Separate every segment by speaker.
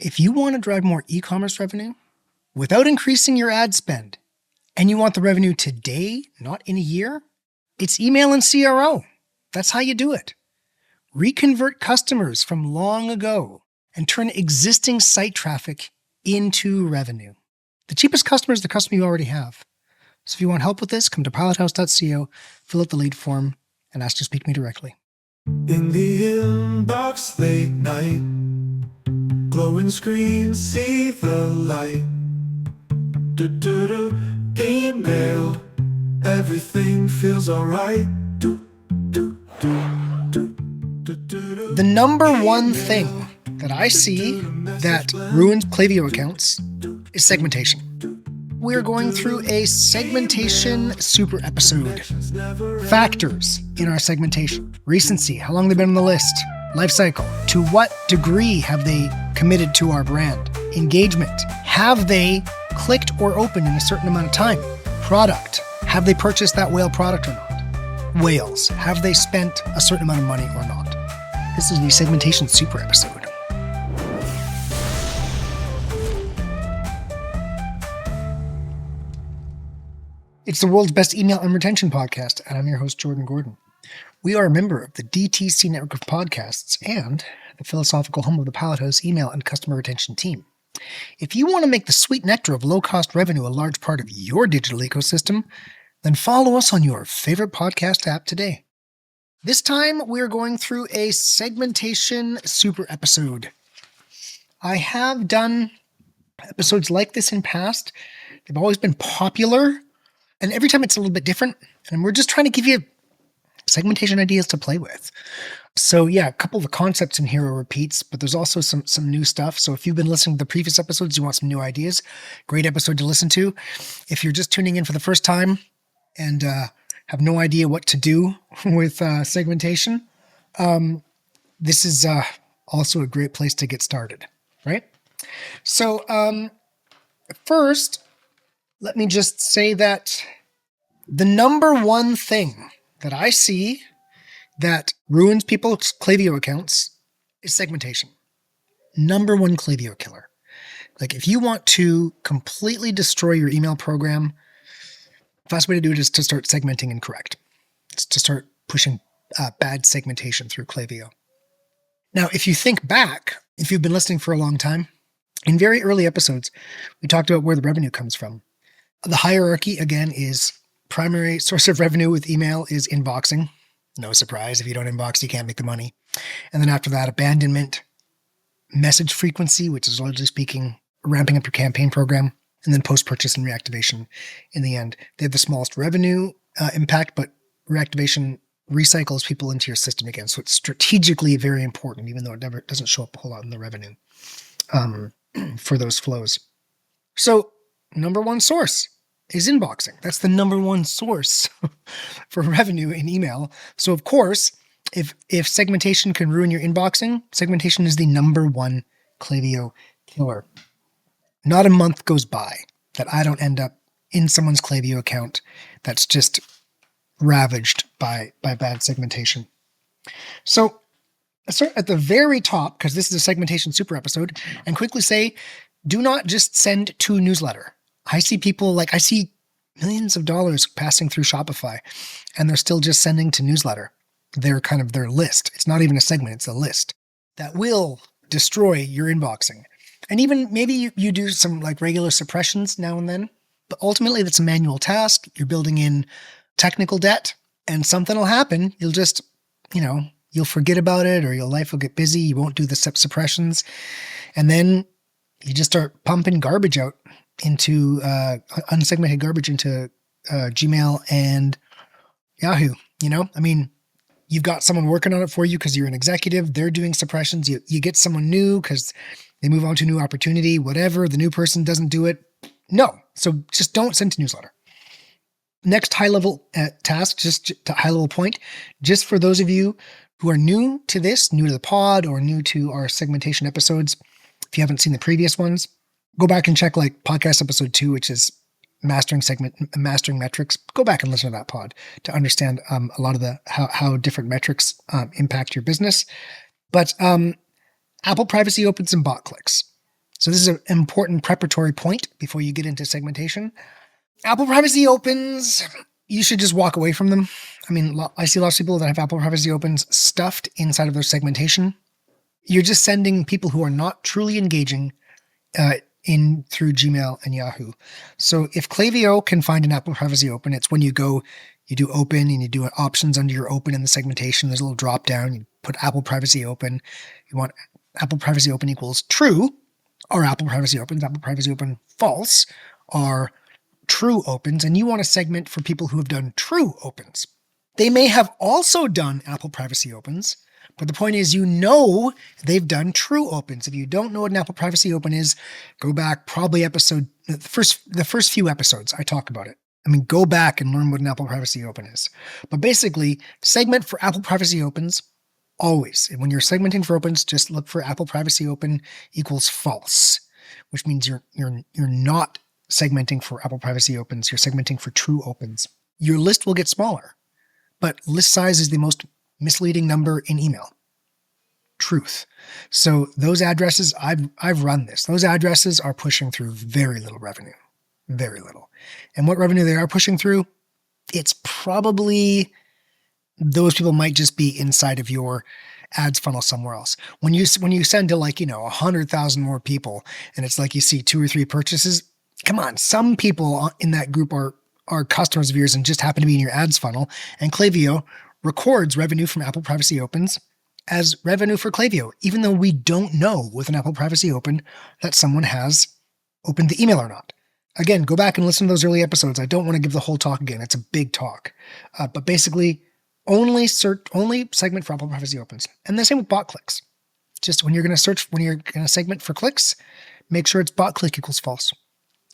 Speaker 1: If you want to drive more e-commerce revenue without increasing your ad spend, and you want the revenue today, not in a year, it's email and CRO. That's how you do it. Reconvert customers from long ago and turn existing site traffic into revenue. The cheapest customer is the customer you already have. So if you want help with this, come to pilothouse.co, fill out the lead form, and ask to speak to me directly.
Speaker 2: In the inbox late night, glowing screens see the light. Email, everything feels alright.
Speaker 1: The number one thing that I see that ruins Klaviyo accounts is segmentation. We're going through a Segmentation Super episode. Factors in our segmentation. Recency, how long they've been on the list. Lifecycle, to what degree have they committed to our brand? Engagement, have they clicked or opened in a certain amount of time? Product, have they purchased that whale product or not? Whales, have they spent a certain amount of money or not? This is the Segmentation Super episode. It's the world's best email and retention podcast, and I'm your host, Jordan Gordon. We are a member of the DTC network of podcasts and the philosophical home of the Pilothouse email and customer retention team. If you want to make the sweet nectar of low-cost revenue a large part of your digital ecosystem, then follow us on your favorite podcast app today. This time, we're going through a Segmentation Super episode. I have done episodes like this in past. They've always been popular, and every time it's a little bit different, and we're just trying to give you segmentation ideas to play with. So yeah, a couple of the concepts in here are repeats, but there's also some new stuff. So if you've been listening to the previous episodes, you want some new ideas, great episode to listen to. If you're just tuning in for the first time and have no idea what to do with segmentation, this is also a great place to get started, right? So first, let me just say that the number one thing that I see that ruins people's Klaviyo accounts is segmentation. Number one Klaviyo killer. Like if you want to completely destroy your email program, the fast way to do it is to start segmenting incorrect. It's to start pushing bad segmentation through Klaviyo. Now, if you think back, if you've been listening for a long time, in very early episodes, we talked about where the revenue comes from. The hierarchy, again, is primary source of revenue with email is inboxing. No surprise, if you don't inbox, you can't make the money. And then after that, abandonment, message frequency, which is largely speaking, ramping up your campaign program, and then post-purchase and reactivation in the end. They have the smallest revenue impact, but reactivation recycles people into your system again. So it's strategically very important, even though it never doesn't show up a whole lot in the revenue for those flows. So number one source is inboxing. That's the number one source for revenue in email. So of course, if segmentation can ruin your inboxing, segmentation is the number one Klaviyo killer. Not a month goes by that I don't end up in someone's Klaviyo account that's just ravaged by bad segmentation. So let's start at the very top, because this is a Segmentation Super episode, and quickly say, do not just send to newsletter. I see millions of dollars passing through Shopify, and they're still just sending to newsletter. They're kind of their list. It's not even a segment, it's a list that will destroy your inboxing. And even maybe you do some like regular suppressions now and then, but ultimately that's a manual task. You're building in technical debt, and something will happen. You'll just, you'll forget about it, or your life will get busy. You won't do the suppressions. And then you just start pumping garbage out into unsegmented garbage into Gmail and Yahoo. You've got someone working on it for you because you're an executive. They're doing suppressions. You get someone new because they move on to a new opportunity, whatever. The new person doesn't do it. No. So just don't send to newsletter. Next high-level task, just to high-level point, just for those of you who are new to this, new to the pod, or new to our segmentation episodes, if you haven't seen the previous ones, go back and check like podcast episode 2, which is mastering metrics. Go back and listen to that pod to understand a lot of the how different metrics impact your business. But Apple privacy opens and bot clicks. So this is an important preparatory point before you get into segmentation. Apple Privacy Opens, you should just walk away from them. I mean, I see lots of people that have Apple Privacy Opens stuffed inside of their segmentation. You're just sending people who are not truly engaging in through Gmail and Yahoo. So if Klaviyo can find an Apple Privacy Open, it's when you go, you do open and you do options under your open in the segmentation. There's a little drop down. You put Apple Privacy Open. You want Apple Privacy Open equals true are Apple Privacy Opens. Apple Privacy Open false are true opens. And you want to segment for people who have done true opens. They may have also done Apple Privacy Opens, but the point is, they've done true opens. If you don't know what an Apple Privacy Open is, go back probably the first few episodes, I talk about it. I mean, go back and learn what an Apple Privacy Open is. But basically, segment for Apple Privacy Opens always. And when you're segmenting for opens, just look for Apple Privacy Open equals false, which means you're not segmenting for Apple Privacy Opens. You're segmenting for true opens. Your list will get smaller, but list size is the most misleading number in email. Truth. So those addresses, I've run this. Those addresses are pushing through very little revenue. Very little. And what revenue they are pushing through, it's probably those people might just be inside of your ads funnel somewhere else. When you send to 100,000 more people and it's like you see 2 or 3 purchases, come on, some people in that group are customers of yours and just happen to be in your ads funnel. And Klaviyo records revenue from Apple Privacy Opens as revenue for Klaviyo, even though we don't know with an Apple Privacy Open that someone has opened the email or not. Again, go back and listen to those early episodes. I don't want to give the whole talk again. It's a big talk. But basically, only segment for Apple Privacy Opens. And the same with bot clicks. Just when you're going to segment for clicks, make sure it's bot click equals false.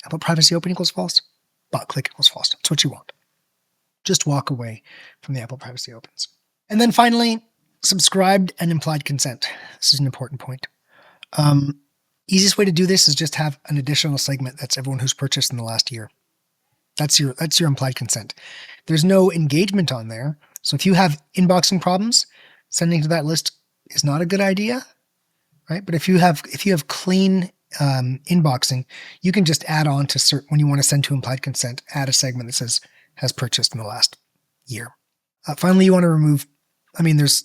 Speaker 1: Apple Privacy Open equals false. Bot click equals false. That's what you want. Just walk away from the Apple Privacy Opens. And then finally, subscribed and implied consent. This is an important point. Easiest way to do this is just have an additional segment that's everyone who's purchased in the last year. That's your implied consent. There's no engagement on there. So if you have inboxing problems, sending to that list is not a good idea, right? But if you have clean inboxing, you can just add on to when you want to send to implied consent, add a segment that says has purchased in the last year. Finally, you want to remove, there's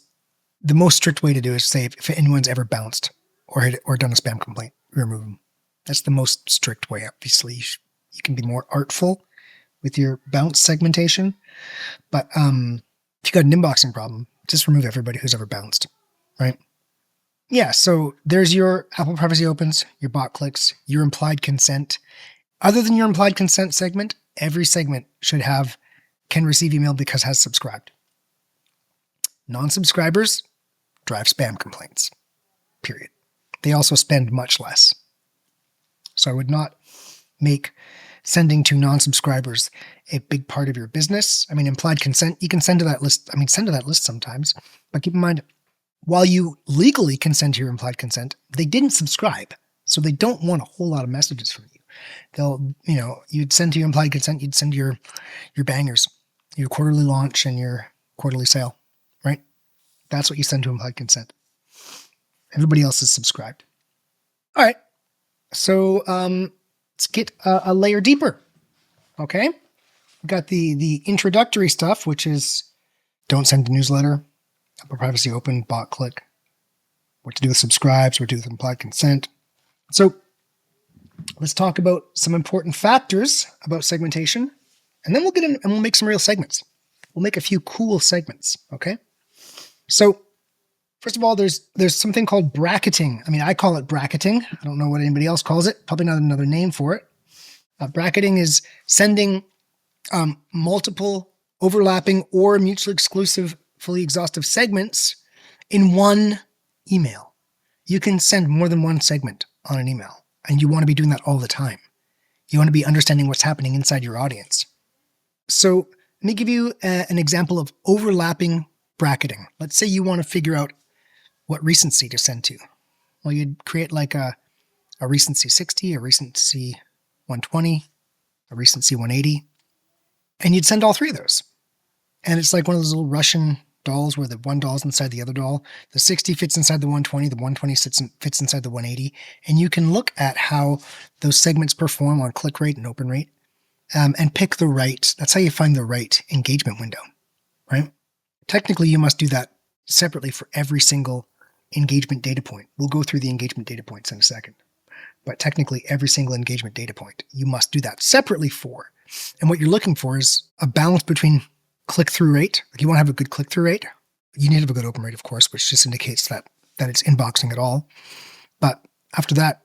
Speaker 1: the most strict way to do is say if anyone's ever bounced or done a spam complaint, remove them. That's the most strict way. Obviously, you can be more artful with your bounce segmentation, but if you got an inboxing problem, just remove everybody who's ever bounced, right? Yeah, so there's your Apple Privacy Opens, your bot clicks, your implied consent. Other than your implied consent segment, every segment can receive email because has subscribed. Non-subscribers drive spam complaints, period. They also spend much less. So I would not make sending to non-subscribers a big part of your business. Implied consent, you can send to that list. Send to that list sometimes, but keep in mind, while you legally consent to your implied consent, they didn't subscribe. So they don't want a whole lot of messages from you. You'd send to your implied consent, you'd send your bangers, your quarterly launch and your quarterly sale, right? That's what you send to implied consent. Everybody else is subscribed. All right. So let's get a layer deeper. Okay. We've got the introductory stuff, which is don't send a newsletter, Apple Privacy Open, bot click, what to do with subscribes, what to do with implied consent. So let's talk about some important factors about segmentation, and then we'll get in and we'll make some real segments. We'll make a few cool segments. Okay. So first of all, there's something called bracketing. I call it bracketing. I don't know what anybody else calls it. Probably not another name for it. Bracketing is sending multiple overlapping or mutually exclusive, fully exhaustive segments in one email. You can send more than one segment on an email, and you want to be doing that all the time. You want to be understanding what's happening inside your audience. So let me give you an example of overlapping bracketing. Let's say you want to figure out what recency to send to. Well, you'd create like a recency 60, a recency 120, a recency 180, and you'd send all 3 of those. And it's like one of those little Russian dolls where the $1 is inside the other doll. The 60 fits inside the 120. The 120 fits inside the 180. And you can look at how those segments perform on click rate and open rate, and pick the right. That's how you find the right engagement window, right? Technically, you must do that separately for every single engagement data point. We'll go through the engagement data points in a second. But technically, every single engagement data point, you must do that separately for. And what you're looking for is a balance between click-through rate. Like you want to have a good click-through rate. You need to have a good open rate, of course, which just indicates that it's inboxing at all. But after that,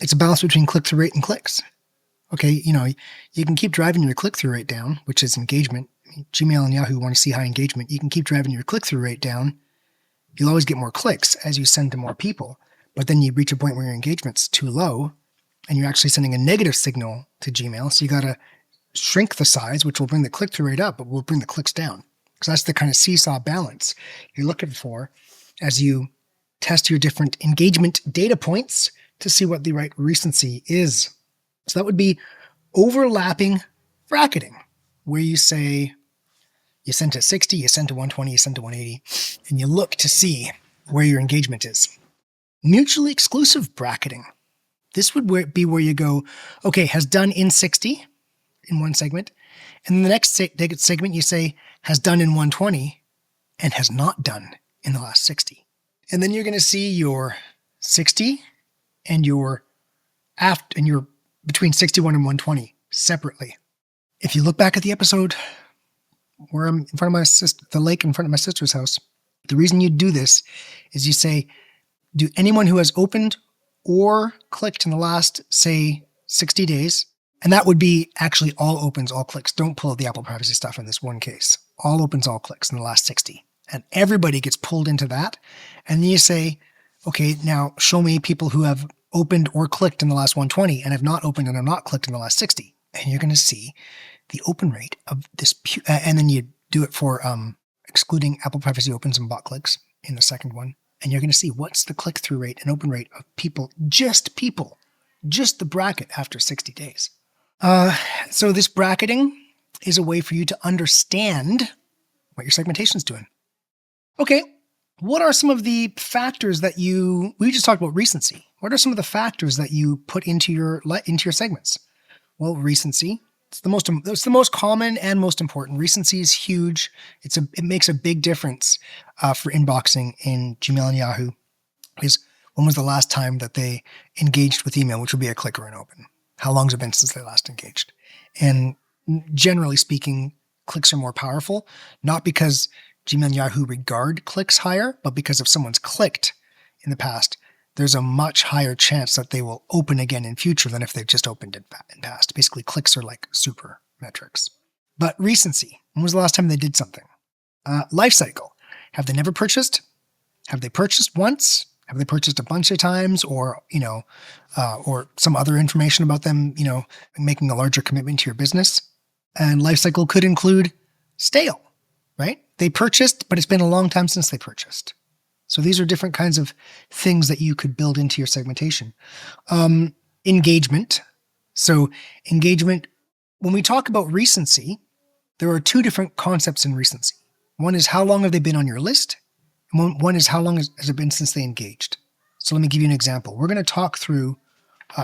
Speaker 1: it's a balance between click-through rate and clicks. Okay, you can keep driving your click-through rate down, which is engagement. Gmail and Yahoo want to see high engagement. You can keep driving your click-through rate down. You'll always get more clicks as you send to more people. But then you reach a point where your engagement's too low and you're actually sending a negative signal to Gmail. So you got to shrink the size, which will bring the click-through rate up, but will bring the clicks down. Because that's the kind of seesaw balance you're looking for as you test your different engagement data points to see what the right recency is. So that would be overlapping bracketing, where you say you send to 60, you send to 120, you send to 180, and you look to see where your engagement is. Mutually exclusive bracketing. This would be where you go, okay, has done in 60 in one segment, and then the next segment you say has done in 120 and has not done in the last 60. And then you're going to see your 60 and your between 61 and 120 separately. If you look back at the episode where I'm in front of the lake in front of my sister's house, the reason you do this is you say, do anyone who has opened or clicked in the last, say, 60 days, and that would be actually all opens, all clicks. Don't pull out the Apple privacy stuff in this one case. All opens, all clicks in the last 60. And everybody gets pulled into that. And then you say, okay, now show me people who have opened or clicked in the last 120 and have not opened and have not clicked in the last 60. And you're going to see the open rate of this. And then you do it for excluding Apple privacy opens and bot clicks in the second one. And you're going to see what's the click-through rate and open rate of people, just the bracket after 60 days. So this bracketing is a way for you to understand what your segmentation is doing. Okay, what are some of the factors that we just talked about recency. What are some of the factors that you put into your segments? Well, recency. It's the most common and most important. Recency is huge. It makes a big difference for inboxing in Gmail and Yahoo. Is when was the last time that they engaged with email, which would be a click or an open? How long has it been since they last engaged? And generally speaking, clicks are more powerful, not because Gmail and Yahoo regard clicks higher, but because if someone's clicked in the past, there's a much higher chance that they will open again in future than if they've just opened in past. Basically, clicks are like super metrics. But recency, when was the last time they did something? Lifecycle, have they never purchased? Have they purchased once? Have they purchased a bunch of times, or some other information about them, making a larger commitment to your business? And lifecycle could include stale, right? They purchased, but it's been a long time since they purchased. So these are different kinds of things that you could build into your segmentation. Engagement. So engagement, when we talk about recency, there are two different concepts in recency. One is how long have they been on your list? And one is how long has it been since they engaged? So let me give you an example. We're going to talk through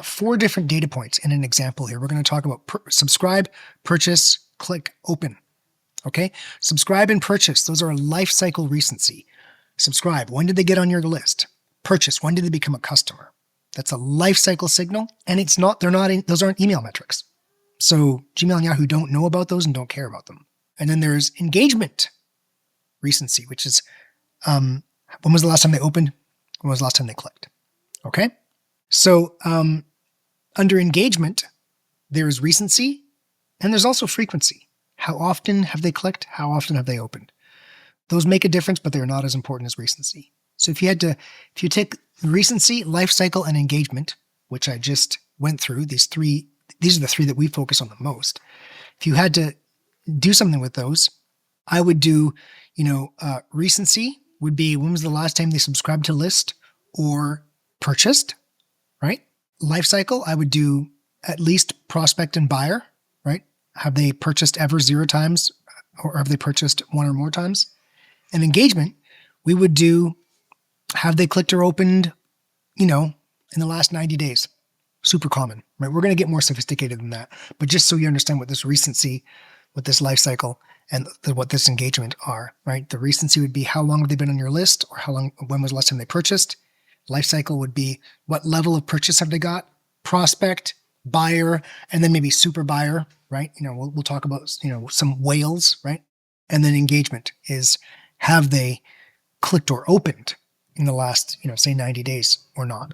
Speaker 1: 4 different data points in an example here. We're going to talk about subscribe, purchase, click, open. Okay? Subscribe and purchase. Those are a life cycle recency. Subscribe, when did they get on your list? Purchase, when did they become a customer? That's a life cycle signal, and those aren't email metrics. So Gmail and Yahoo don't know about those and don't care about them. And then there's engagement recency, which is when was the last time they opened? When was the last time they clicked? Okay? So under engagement, there is recency, and there's also frequency. How often have they clicked? How often have they opened? Those make a difference, but they're not as important as recency. So if you take recency, life cycle, and engagement, which I just went through, these are the 3 that we focus on the most. If you had to do something with those, I would do, recency would be when was the last time they subscribed to list or purchased, right? Life cycle, I would do at least prospect and buyer, right? Have they purchased ever 0 times, or have they purchased 1 or more times? And engagement, we would do, have they clicked or opened, in the last 90 days? Super common, right? We're going to get more sophisticated than that. But just so you understand what this recency, what this life cycle, and what this engagement are, right? The recency would be how long have they been on your list, or when was the last time they purchased? Life cycle would be what level of purchase have they got? Prospect, buyer, and then maybe super buyer, right? We'll talk about, some whales, right? And then engagement is, have they clicked or opened in the last, say 90 days or not?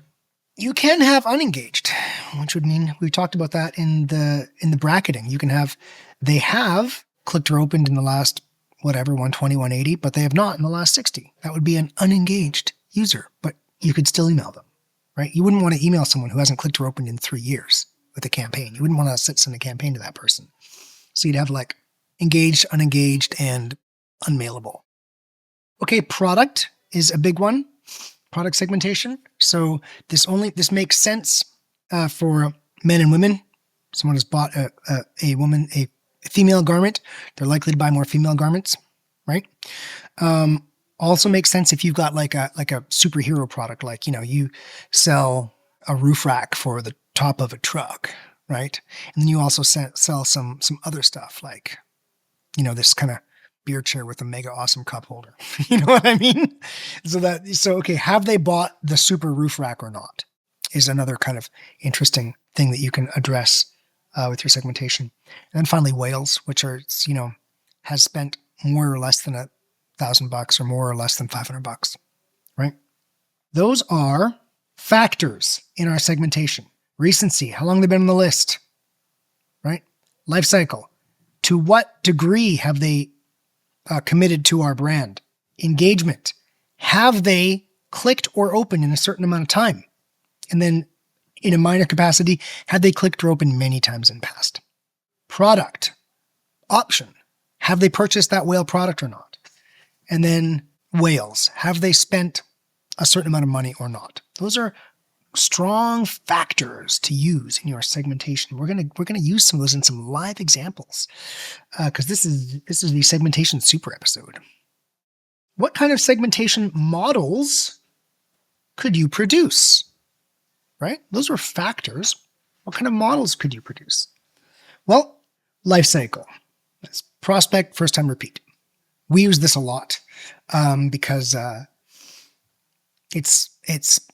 Speaker 1: You can have unengaged, which would mean we talked about that in the bracketing. You can have, they have clicked or opened in the last, 120, 180, but they have not in the last 60. That would be an unengaged user, but you could still email them, right? You wouldn't want to email someone who hasn't clicked or opened in 3 years with a campaign. You wouldn't want to send a campaign to that person. So you'd have like engaged, unengaged, and unmailable. Okay, product is a big one. Product segmentation. So this makes sense for men and women. Someone has bought a female garment, they're likely to buy more female garments, right? Also makes sense if you've got like a superhero product, like you sell a roof rack for the top of a truck, right? And then you also sell some other stuff, like this kind of beer chair with a mega awesome cup holder. You know what I mean? So okay, have they bought the super roof rack or not? Is another kind of interesting thing that you can address with your segmentation. And then finally, whales, which are, has spent more or less than $1,000 or more or less than $500, right? Those are factors in our segmentation. Recency, how long they've been on the list, right? Life cycle, to what degree have they committed to our brand? Engagement, have they clicked or opened in a certain amount of time? And then in a minor capacity, had they clicked or opened many times in the past? Product, option, have they purchased that whale product or not? And then whales, have they spent a certain amount of money or not? Those are strong factors to use in your segmentation. We're gonna use some of those in some live examples because this is the Segmentation Super episode. What kind of segmentation models could you produce? Right? Those were factors. What kind of models could you produce? Well, life cycle. That's prospect, first time, repeat. We use this a lot because it's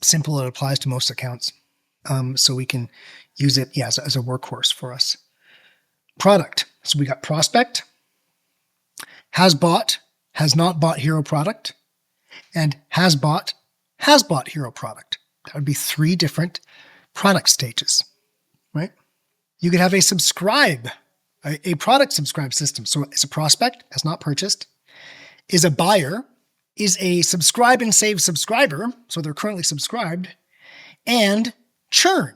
Speaker 1: simple. It applies to most accounts. So we can use it as a workhorse for us. Product. So we got prospect, has bought, has not bought hero product, and has bought hero product. That would be 3 different product stages, right? You could have a subscribe, a product subscribe system. So it's a prospect, has not purchased, is a buyer, is a subscribe and save subscriber, so they're currently subscribed, and churn.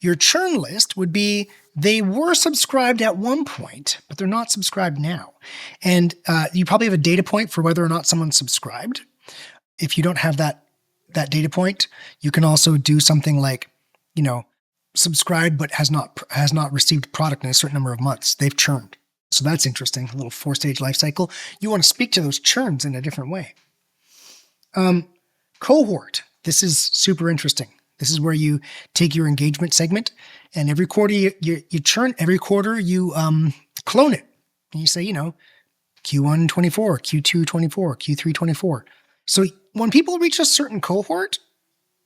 Speaker 1: Your churn list would be they were subscribed at one point, but they're not subscribed now. And you probably have a data point for whether or not someone's subscribed. If you don't have that data point, you can also do something like, subscribed but has not received product in a certain number of months. They've churned. So that's interesting. A little 4-stage life cycle. You want to speak to those churns in a different way. Cohort. This is super interesting. This is where you take your engagement segment and every quarter you churn. Every quarter you clone it. And you say, Q1 24, Q2 24, Q3 24. So when people reach a certain cohort,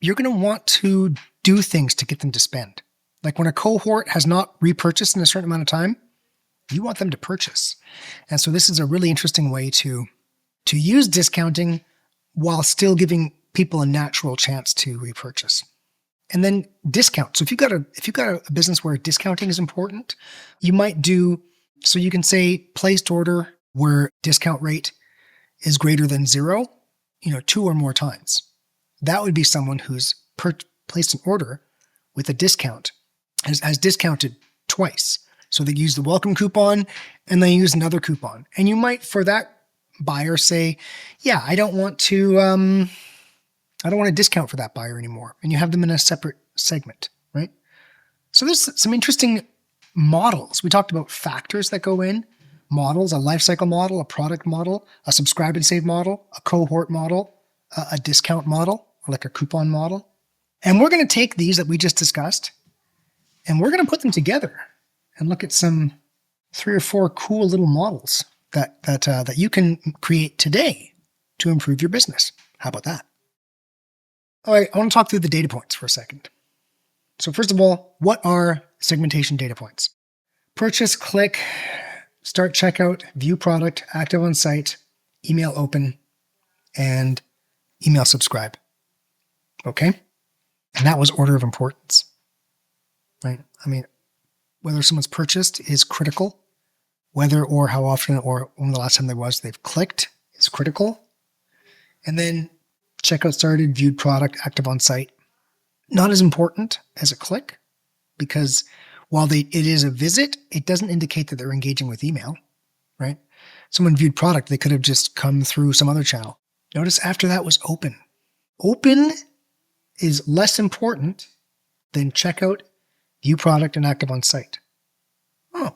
Speaker 1: you're going to want to do things to get them to spend. Like when a cohort has not repurchased in a certain amount of time, you want them to purchase. And so this is a really interesting way to use discounting while still giving people a natural chance to repurchase. And then discount. So if you've got a business where discounting is important, you might do, so you can say placed order where discount rate is greater than 0, 2 or more times. That would be someone who's placed an order with a discount, has discounted twice. So they use the welcome coupon and they use another coupon. And you might, for that buyer, say, yeah, I don't want to discount for that buyer anymore. And you have them in a separate segment, right? So there's some interesting models. We talked about factors that go in. models, a lifecycle model, a product model, a subscribe and save model, a cohort model, a discount model, or like a coupon model. And we're going to take these that we just discussed and we're going to put them together and look at some 3 or 4 cool little models that you can create today to improve your business. How about that? All right, I want to talk through the data points for a second. So first of all, what are segmentation data points? Purchase, click, start checkout, view product, active on site, email open, and email subscribe. Okay? And that was order of importance, right? I mean, whether someone's purchased is critical. Whether or how often or when the last time they've clicked is critical. And then checkout started, viewed product, active on site. Not as important as a click, because while it is a visit, it doesn't indicate that they're engaging with email, right? Someone viewed product, they could have just come through some other channel. Notice after that was open. Open is less important than checkout, view product, and active on site. Oh,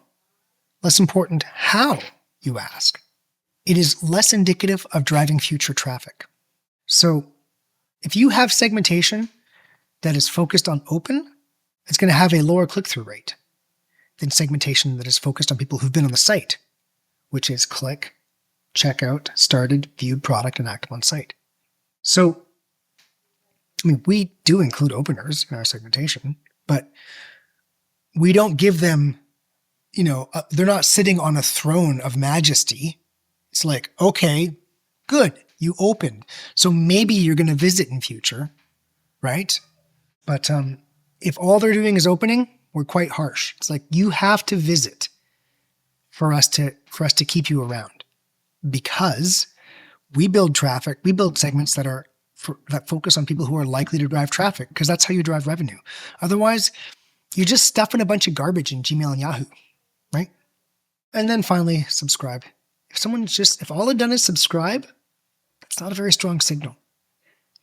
Speaker 1: less important how you ask. It is less indicative of driving future traffic. So if you have segmentation that is focused on open, it's going to have a lower click-through rate than segmentation that is focused on people who've been on the site, which is click, checkout, started, viewed product, and active on site. So, I mean, we do include openers in our segmentation, but we don't give them, they're not sitting on a throne of majesty. It's like, okay, good, you opened. So maybe you're going to visit in future, right? But if all they're doing is opening, we're quite harsh. It's like you have to visit for us to keep you around, because we build traffic, we build segments that focus on people who are likely to drive traffic, because that's how you drive revenue. Otherwise, you're just stuffing a bunch of garbage in Gmail and Yahoo, right? And then finally, subscribe. If all they've done is subscribe, that's not a very strong signal.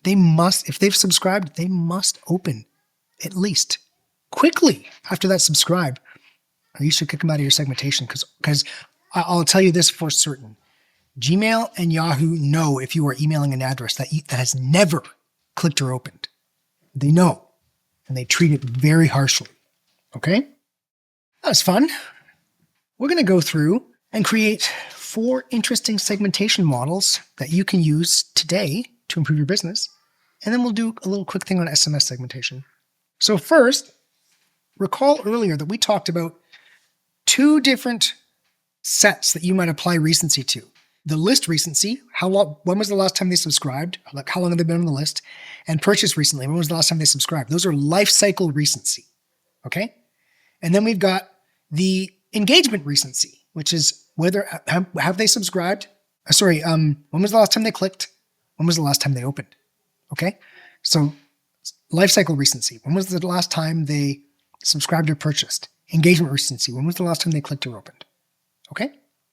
Speaker 1: If they've subscribed, they must open at least quickly after that subscribe, or you should kick them out of your segmentation, because I'll tell you this for certain. Gmail and Yahoo know if you are emailing an address that has never clicked or opened. They know, and they treat it very harshly. Okay? That was fun. We're going to go through and create 4 interesting segmentation models that you can use today to improve your business. And then we'll do a little quick thing on SMS segmentation. So first, recall earlier that we talked about 2 different sets that you might apply recency to. The list recency, when was the last time they subscribed? Like how long have they been on the list? And purchase recently, when was the last time they subscribed? Those are life cycle recency, okay? And then we've got the engagement recency, which is have they subscribed? When was the last time they clicked? When was the last time they opened? Okay? So life cycle recency, when was the last time they subscribed or purchased? Engagement recency, when was the last time they clicked or opened? Okay?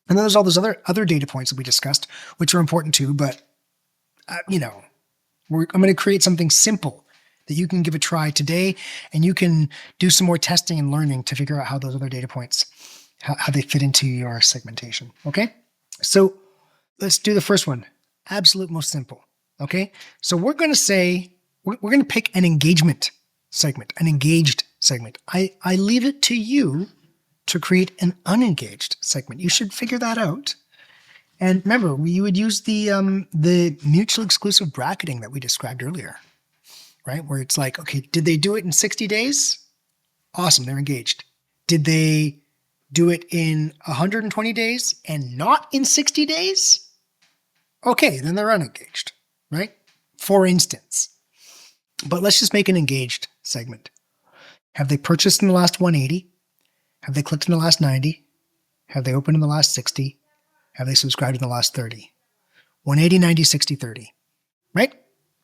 Speaker 1: And then there's all those other data points that we discussed, which are important too, but I'm going to create something simple that you can give a try today, and you can do some more testing and learning to figure out how those other data points, how they fit into your segmentation. Okay? So let's do the first one. Absolute most simple. Okay? So we're going to pick an engagement segment, an engaged segment. I leave it to you to create an unengaged segment. You should figure that out. And remember, you would use the mutually exclusive bracketing that we described earlier, right? Where it's like, okay, did they do it in 60 days? Awesome, they're engaged. Did they do it in 120 days and not in 60 days? Okay, then they're unengaged, right? For instance. But let's just make an engaged segment. Have they purchased in the last 180? Have they clicked in the last 90? Have they opened in the last 60? Have they subscribed in the last 30? 180, 90, 60, 30. Right?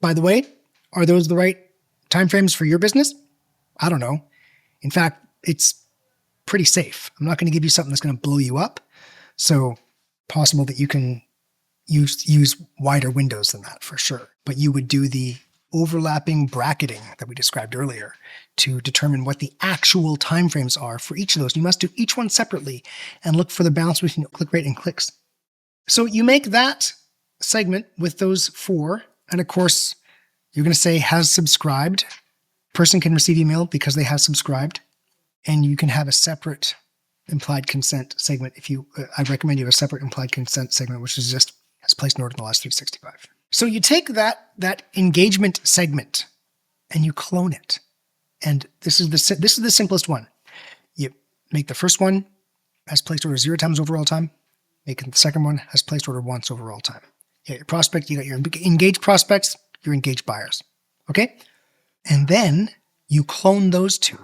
Speaker 1: By the way, are those the right timeframes for your business? I don't know. In fact, it's pretty safe. I'm not going to give you something that's going to blow you up. So possible that you can use wider windows than that for sure. But you would do the overlapping bracketing that we described earlier to determine what the actual timeframes are for each of those. You must do each one separately and look for the balance between click rate and clicks. So you make that segment with those 4. And of course, you're going to say has subscribed. Person can receive email because they have subscribed. And you can have a separate implied consent segment. I recommend you have a separate implied consent segment, which is just has placed an order in the last 365. So you take that engagement segment and you clone it. And this is the simplest one. You make the first one has placed order 0 times over all time. Make the second one has placed order once over all time. You got your prospect, you got your engaged prospects, your engaged buyers. Okay? And then you clone those 2.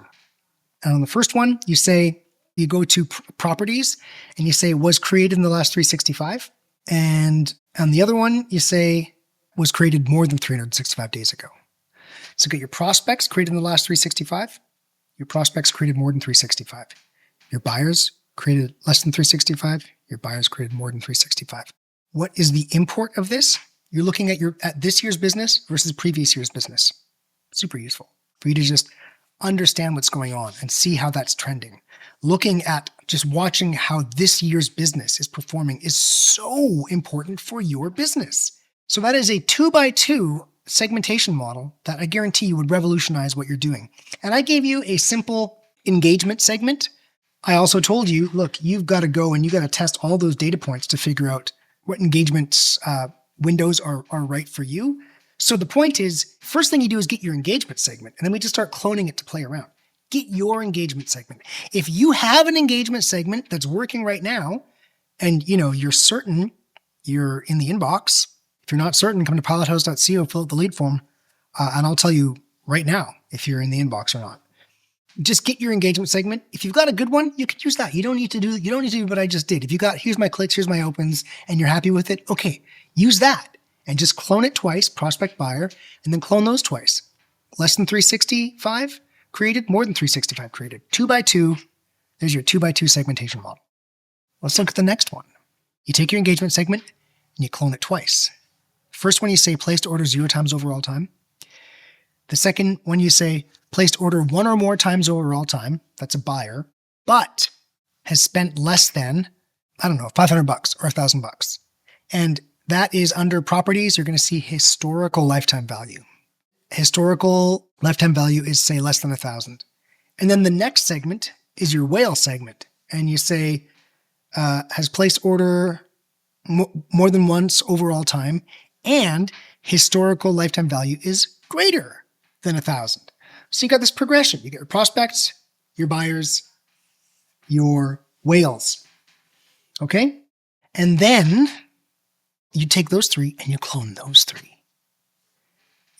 Speaker 1: And on the first one, you go to properties and you say was created in the last 365. And on the other one, you say was created more than 365 days ago. So get your prospects created in the last 365. Your prospects created more than 365. Your buyers created less than 365. Your buyers created more than 365. What is the import of this? You're looking at this year's business versus previous year's business. Super useful for you to just understand what's going on and see how that's trending. Looking at just watching how this year's business is performing is so important for your business. So that is a 2x2 segmentation model that I guarantee you would revolutionize what you're doing. And I gave you a simple engagement segment. I also told you, look, you've got to go and you got to test all those data points to figure out what engagement windows are right for you. So the point is, first thing you do is get your engagement segment, and then we just start cloning it to play around. Get your engagement segment. If you have an engagement segment that's working right now, and you're certain you're in the inbox, if you're not certain, come to pilothouse.co, fill out the lead form, and I'll tell you right now if you're in the inbox or not. Just get your engagement segment. If you've got a good one, you can use that. You don't need to do what I just did. If you got, here's my clicks, here's my opens, and you're happy with it, okay, use that. And just clone it twice, prospect buyer, and then clone those twice. Less than 365 created, more than 365 created. 2x2, there's your 2x2 segmentation model. Let's look at the next one. You take your engagement segment and you clone it twice. First one you say placed order 0 times over all time. The second one you say placed order 1 or more times over all time. That's a buyer, but has spent less than, $500 or $1,000. And that is under properties. You're going to see historical lifetime value. Historical lifetime value is, say, less than 1,000. And then the next segment is your whale segment. And you say, has placed order more than once over all time, and historical lifetime value is greater than 1,000. So you got this progression. You get your prospects, your buyers, your whales. Okay? And then you take those 3 and you clone those 3.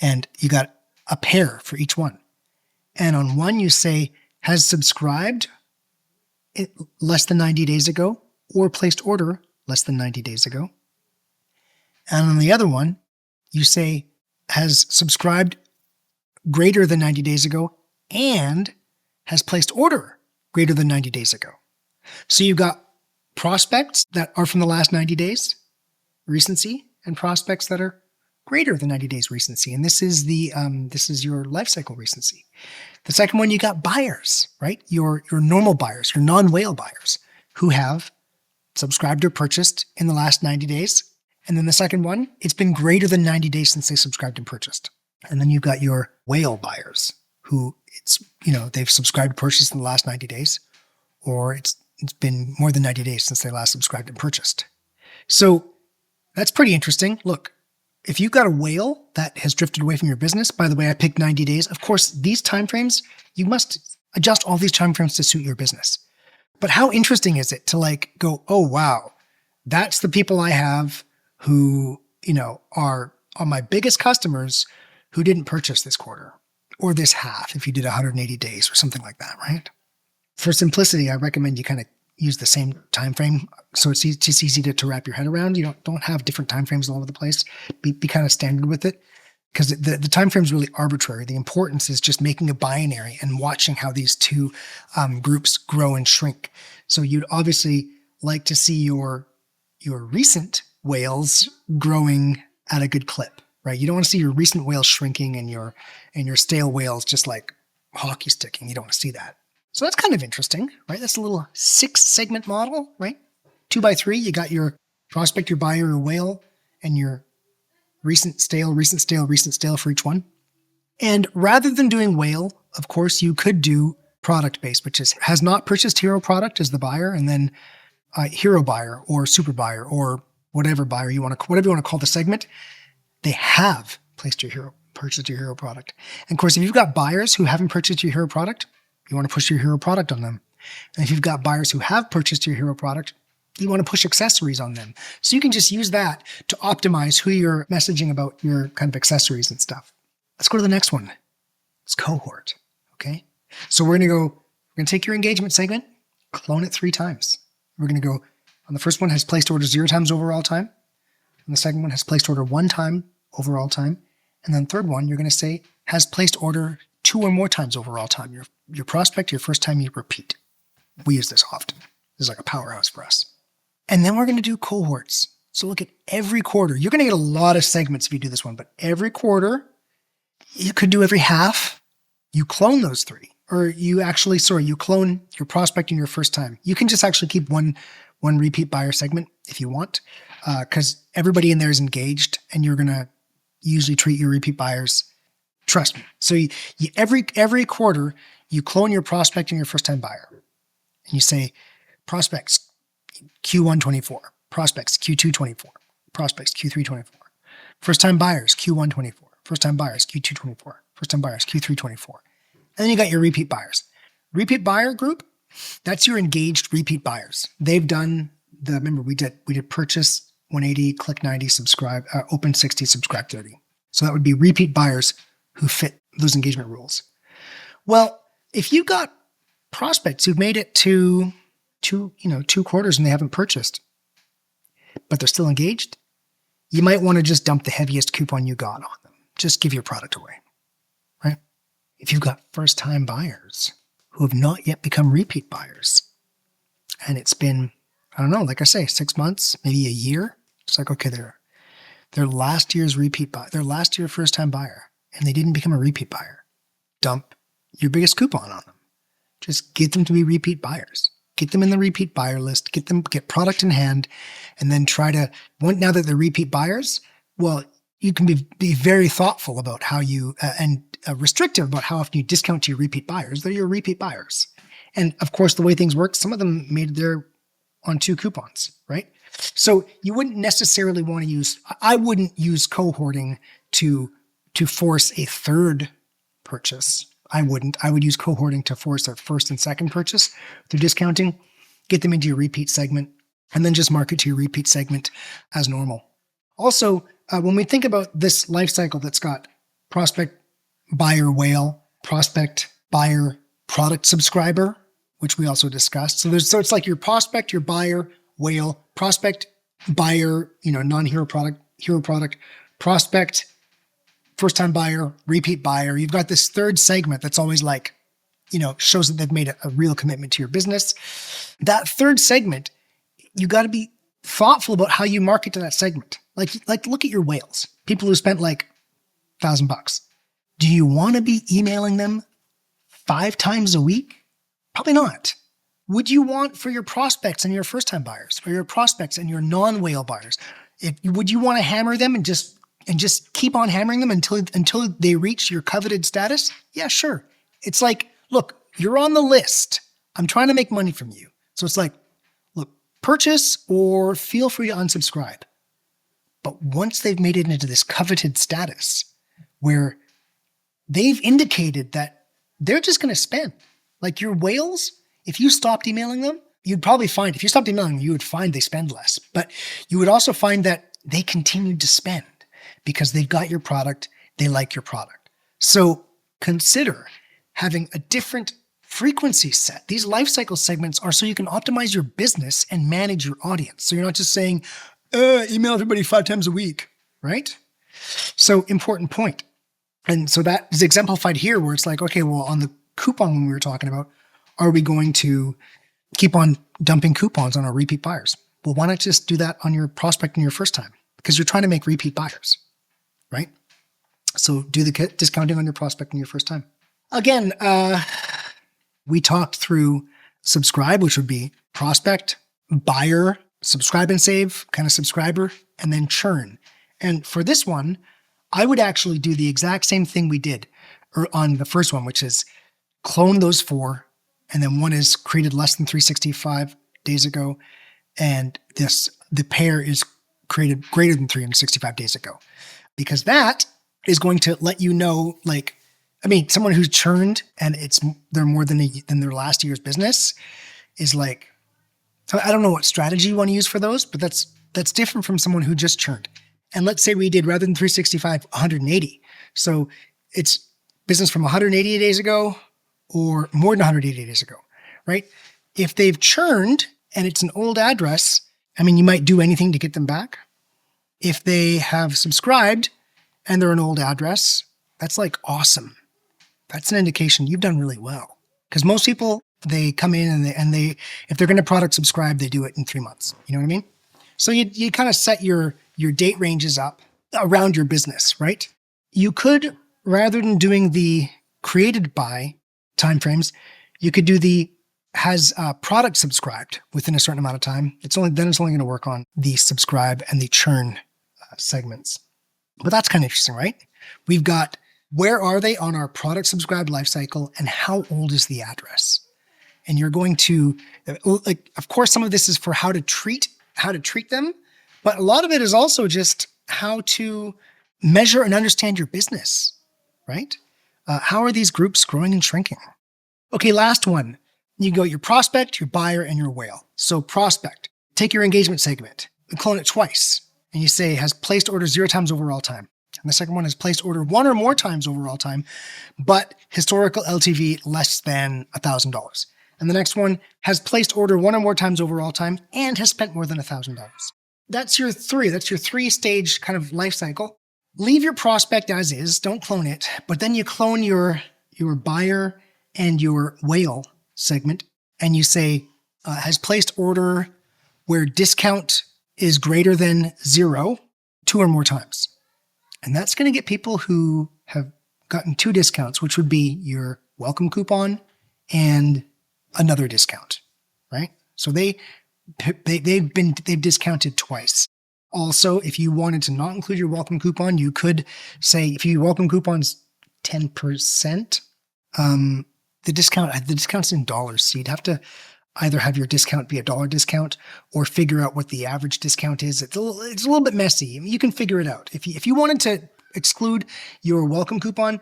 Speaker 1: And you got a pair for each one. And on one you say, has subscribed less than 90 days ago or placed order less than 90 days ago. And on the other one, you say, has subscribed greater than 90 days ago and has placed order greater than 90 days ago. So you've got prospects that are from the last 90 days, recency, and prospects that are greater than 90 days recency. And this is your lifecycle recency. The second one, you got buyers, right? Your normal buyers, your non-whale buyers who have subscribed or purchased in the last 90 days. And then the second one, it's been greater than 90 days since they subscribed and purchased. And then you've got your whale buyers who they've subscribed and purchased in the last 90 days, or it's been more than 90 days since they last subscribed and purchased. So that's pretty interesting. Look, if you've got a whale that has drifted away from your business, by the way, I picked 90 days. Of course, these timeframes, you must adjust all these timeframes to suit your business. But how interesting is it to go, oh, wow, that's the people I have who, are my biggest customers who didn't purchase this quarter or this half if you did 180 days or something like that, right? For simplicity, I recommend you kind of use the same time frame so it's just easy to wrap your head around. You don't have different time frames all over the place. Be kind of standard with it because the time frame is really arbitrary. The importance is just making a binary and watching how these two groups grow and shrink. So you'd obviously like to see your recent whales growing at a good clip. right? You don't want to see your recent whales shrinking and your stale whales just like hockey sticking. You don't want to see that. So that's kind of interesting, right? That's a little 6-segment model, right? 2x3, you got your prospect, your buyer, your whale, and your recent stale for each one. And rather than doing whale, of course, you could do product-based, which has not purchased hero product as the buyer, and then hero buyer or super buyer or whatever buyer whatever you want to call the segment, they have purchased your hero product. And of course, if you've got buyers who haven't purchased your hero product, you want to push your hero product on them. And if you've got buyers who have purchased your hero product, you want to push accessories on them. So you can just use that to optimize who you're messaging about your kind of accessories and stuff. Let's go to the next one. It's cohort. Okay. So we're going to take your engagement segment, clone it 3 times. We're going to go on the first one has placed order 0 times overall time. And the second one has placed order 1 time overall time. And then third one, you're going to say has placed order 2 or more times overall time. Your prospect, your first time you repeat. We use this often. This is like a powerhouse for us. And then we're going to do cohorts. So look at every quarter. You're going to get a lot of segments if you do this one, but every quarter, you could do every half. You clone those 3. Or you clone your prospect in your first time. You can just actually keep one repeat buyer segment if you want, because everybody in there is engaged and you're going to usually treat your repeat buyers. Trust me. So every quarter, you clone your prospect and your first time buyer. And you say, prospects Q1 24, prospects Q2 24, prospects Q3 24, first time buyers Q1 24, first time buyers Q2 24, first time buyers Q3 24. And then you got your repeat buyers. Repeat buyer group, that's your engaged repeat buyers. They've done remember we did purchase 180, click 90, subscribe, open 60, subscribe 30. So that would be repeat buyers who fit those engagement rules. Well, if you got prospects who've made it to 2 quarters and they haven't purchased, but they're still engaged, you might want to just dump the heaviest coupon you got on them. Just give your product away, right? If you've got first-time buyers who have not yet become repeat buyers, and it's been, I don't know, like I say, 6 months, maybe a year, it's like, okay, they're last year's repeat buyer, they're last year first-time buyer, and they didn't become a repeat buyer. Dump your biggest coupon on them. Just get them to be repeat buyers. Get them in the repeat buyer list, get product in hand, and then now that they're repeat buyers, well, you can be very thoughtful about how you, and restrictive about how often you discount to your repeat buyers. They're your repeat buyers. And of course, the way things work, some of them made their on 2 coupons, right? So you wouldn't necessarily want to I wouldn't use cohorting to force a third purchase. I wouldn't. I would use cohorting to force their first and second purchase through discounting, get them into your repeat segment, and then just market to your repeat segment as normal. Also, when we think about this life cycle that's got prospect, buyer, whale, prospect, buyer, product, subscriber, which we also discussed. So it's like your prospect, your buyer, whale, prospect, buyer, non-hero product, hero product, prospect, first-time buyer, repeat buyer. You've got this third segment that's always like, shows that they've made a real commitment to your business. That third segment, you got to be thoughtful about how you market to that segment. Like look at your whales, people who spent like $1,000. Do you want to be emailing them 5 times a week? Probably not. Would you want for your prospects and your first-time buyers, for your prospects and your non-whale buyers, would you want to hammer them and just keep on hammering them until they reach your coveted status? Yeah, sure. It's like, look, you're on the list. I'm trying to make money from you. So it's like, look, purchase or feel free to unsubscribe. But once they've made it into this coveted status where they've indicated that they're just going to spend, like your whales, if you stopped emailing them, you'd probably find, if you stopped emailing them, you would find they spend less. But you would also find that they continued to spend because they've got your product, they like your product. So consider having a different frequency set. These lifecycle segments are so you can optimize your business and manage your audience. So you're not just saying, email everybody 5 times a week, right? So important point. And so that is exemplified here where it's like, okay, well, on the coupon when we were talking about, are we going to keep on dumping coupons on our repeat buyers? Well, why not just do that on your prospect in your first time? Because you're trying to make repeat buyers. right? So do the discounting on your prospect in your first time. Again, we talked through subscribe, which would be prospect, buyer, subscribe and save, kind of subscriber, and then churn. And for this one, I would actually do the exact same thing we did on the first one, which is clone those 4, and then one is created less than 365 days ago, and the pair is created greater than 365 days ago, because that is going to let you know, like, I mean, someone who's churned and they're more than their last year's business is like, I don't know what strategy you want to use for those, but that's different from someone who just churned. And let's say we did, rather than 365, 180. So it's business from 180 days ago or more than 180 days ago, right? If they've churned and it's an old address, I mean, you might do anything to get them back. If they have subscribed and they're an old address, that's like awesome. That's an indication you've done really well. Because most people, they come in and they if they're going to product subscribe, they do it in 3 months. You know what I mean? So you kind of set your date ranges up around your business, right? You could, rather than doing the created by timeframes, you could do the has product subscribed within a certain amount of time. It's only going to work on the subscribe and the churn segments. But that's kind of interesting, right? We've got, where are they on our product subscribed lifecycle, and how old is the address? And you're going to, like, of course, some of this is for how to treat them, but a lot of it is also just how to measure and understand your business, right? How are these groups growing and shrinking? Okay, last one. You go your prospect, your buyer, and your whale. So prospect, take your engagement segment, clone it twice, and you say has placed order 0 times over all time. And the second one has placed order 1 or more times over all time, but historical LTV less than $1,000. And the next one has placed order 1 or more times over all time and has spent more than $1,000. That's your 3. That's your 3-stage kind of life cycle. Leave your prospect as is. Don't clone it. But then you clone your buyer and your whale segment, and you say has placed order where discount is greater than 0 2 or more times. And that's going to get people who have gotten 2 discounts, which would be your welcome coupon and another discount, right? So they've discounted twice. Also, if you wanted to not include your welcome coupon, you could say, if your welcome coupon's 10%, the discount's in dollars. So you'd have to either have your discount be a $1 discount or figure out what the average discount is. It's a little bit messy. I mean, you can figure it out. If you wanted to exclude your welcome coupon,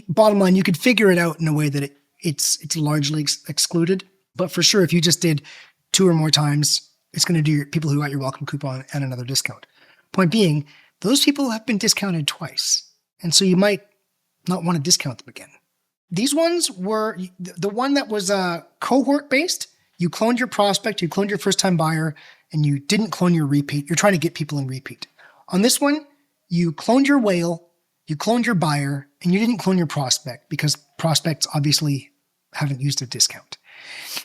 Speaker 1: bottom line, you could figure it out in a way that it's largely excluded. But for sure, if you just did 2 or more times, it's going to do your people who got your welcome coupon and another discount. Point being, those people have been discounted twice. And so you might not want to discount them again. These ones were the one that was cohort based. You cloned your prospect, you cloned your first time buyer, and you didn't clone your repeat. You're trying to get people in repeat. On this one, you cloned your whale, you cloned your buyer, and you didn't clone your prospect because prospects obviously haven't used a discount.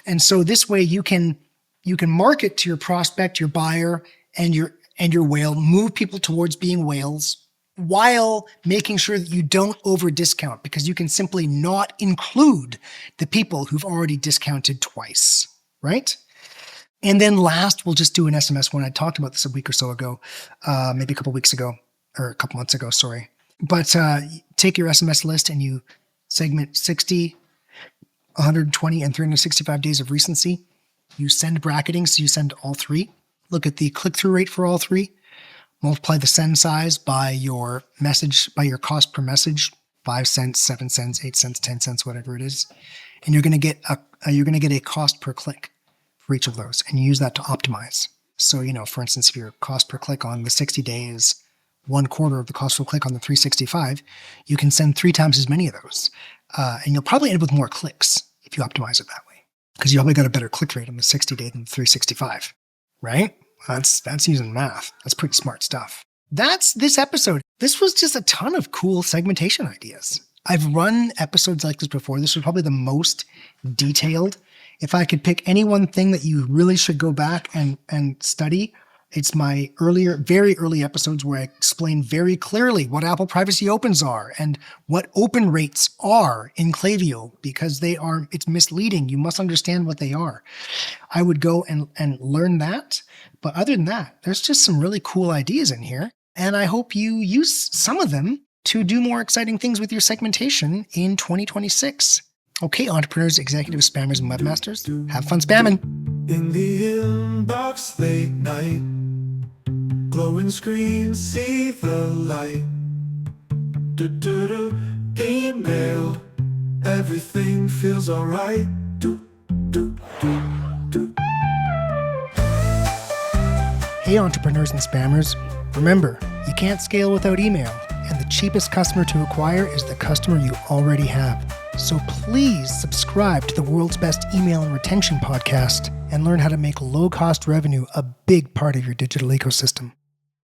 Speaker 1: And so this way you can market to your prospect, your buyer, and your whale, move people towards being whales, while making sure that you don't over discount, because you can simply not include the people who've already discounted twice, right? And then last, we'll just do an SMS one. I talked about this a week or so ago, maybe a couple weeks ago, or a couple months ago, sorry. But take your SMS list and you segment 60, 120, and 365 days of recency. You send bracketing, so you send all 3. Look at the click-through rate for all 3. Multiply the send size by your cost per message, 5 cents, 7 cents, 8 cents, 10 cents, whatever it is. And you're going to get a cost per click for each of those. And you use that to optimize. So, for instance, if your cost per click on the 60 days is 1/4 of the cost per click on the 365, you can send 3 times as many of those. And you'll probably end up with more clicks if you optimize it that way, because you probably got a better click rate on the 60 day than the 365, right? That's using math. That's pretty smart stuff. That's this episode. This was just a ton of cool segmentation ideas. I've run episodes like this before. This was probably the most detailed. If I could pick any one thing that you really should go back and study, It's my very early episodes where I explain very clearly what Apple Privacy Opens are and what open rates are in Klaviyo, because it's misleading. You must understand what they are. I would go and learn that. But other than that, there's just some really cool ideas in here. And I hope you use some of them to do more exciting things with your segmentation in 2026. Okay, entrepreneurs, executives, spammers, and webmasters, have fun spamming.
Speaker 2: In the inbox late night, glowing screens see the light. Email, everything feels alright.
Speaker 1: Hey entrepreneurs and spammers, remember, you can't scale without email, and the cheapest customer to acquire is the customer you already have. So please subscribe to the world's best email and retention podcast and learn how to make low-cost revenue a big part of your digital ecosystem.